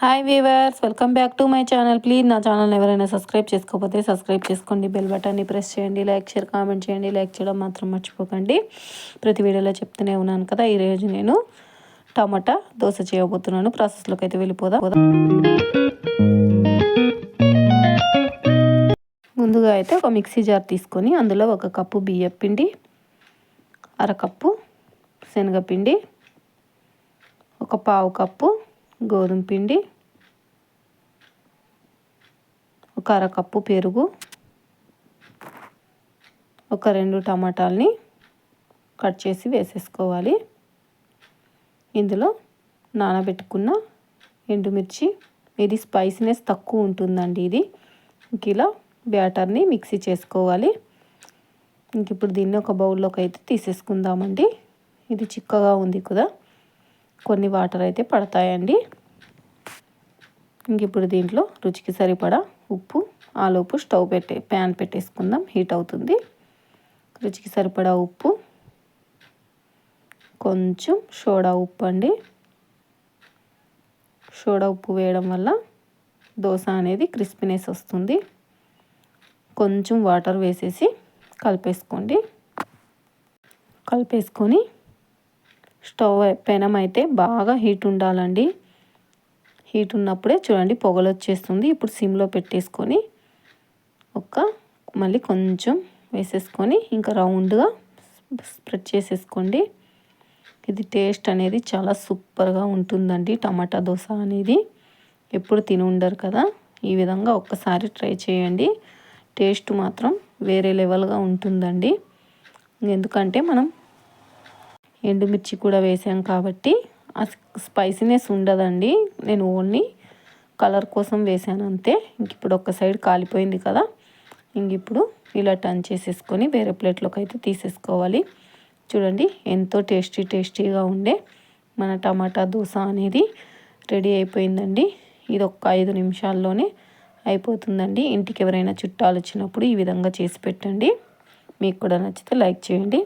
Hi weavers, welcome back to my channel. Please నా channel ఎవరైనా subscribe చేసుకోకపోతే subscribe చేసుకోండి, బెల్ బటన్ని ప్రెస్ చేయండి, లైక్ షేర్ కామెంట్ చేయండి. లైక్ చేయడం మాత్రం మర్చిపోకండి. ప్రతి వీడియోలో చెప్తూనే ఉన్నాను కదా. ఈరోజు నేను టమాటా దోశ చేయబోతున్నాను. ప్రాసెస్లోకి అయితే వెళ్ళిపోదాం. ముందుగా అయితే ఒక మిక్సీ జార్ తీసుకొని అందులో 1 కప్పు బియ్యం పిండి, అరకప్పు శనగపిండి, 1/4 కప్పు గోధుమ పిండి, 1 అరకప్పు పెరుగు, 2 టమాటాలని కట్ చేసి వేసేసుకోవాలి. ఇందులో నానబెట్టుకున్న ఎండుమిర్చి, ఇది స్పైసీనెస్ తక్కువ ఉంటుందండి. ఇది ఇలా బ్యాటర్ని మిక్సీ చేసుకోవాలి. ఇప్పుడు దీన్ని ఒక బౌల్లోకి అయితే తీసేసుకుందామండి. ఇది చిక్కగా ఉంది కదా, కొన్ని వాటర్ అయితే పడతాయండి. ఇప్పుడు దీంట్లో రుచికి సరిపడా ఉప్పు, ఆలోపు స్టవ్ ప్యాన్ పెట్టేసుకుందాం, హీట్ అవుతుంది. రుచికి సరిపడా ఉప్పు, కొంచెం సోడా ఉప్పు అండి. సోడా ఉప్పు వేయడం వల్ల దోశ అనేది క్రిస్పీనెస్ వస్తుంది. కొంచెం వాటర్ వేసేసి కలిపేసుకొని స్టవ్ పెనం అయితే బాగా హీట్ ఉండాలండి. హీట్ ఉన్నప్పుడే చూడండి పొగలు వచ్చేస్తుంది. ఇప్పుడు సిమ్లో పెట్టేసుకొని మళ్ళీ కొంచెం వేసేసుకొని ఇంకా రౌండ్గా స్ప్రెడ్ చేసేసుకోండి. ఇది టేస్ట్ అనేది చాలా సూపర్గా ఉంటుందండి. టమాటా దోశ అనేది ఎప్పుడు తిని ఉండరు కదా, ఈ విధంగా ఒక్కసారి ట్రై చేయండి. టేస్ట్ మాత్రం వేరే లెవెల్గా ఉంటుందండి. ఎందుకంటే మనం ఎండుమిర్చి కూడా వేసాం కాబట్టి ఆ స్పైసీనెస్ ఉండదండి. నేను ఓన్లీ కలర్ కోసం వేసాను అంతే. ఇప్పుడు ఒక సైడ్ కాలిపోయింది కదా, ఇప్పుడు ఇలా టర్న్ చేసేసుకొని వేరే ప్లేట్లోకి అయితే తీసేసుకోవాలి. చూడండి ఎంతో టేస్టీగా ఉండే మన టమాటా దోశ అనేది రెడీ అయిపోయిందండి. ఇది ఒక 5 నిమిషాల్లోనే అయిపోతుందండి. ఇంటికి ఎవరైనా చుట్టాలు వచ్చినప్పుడు ఈ విధంగా చేసి పెట్టండి. మీకు కూడా నచ్చితే లైక్ చేయండి.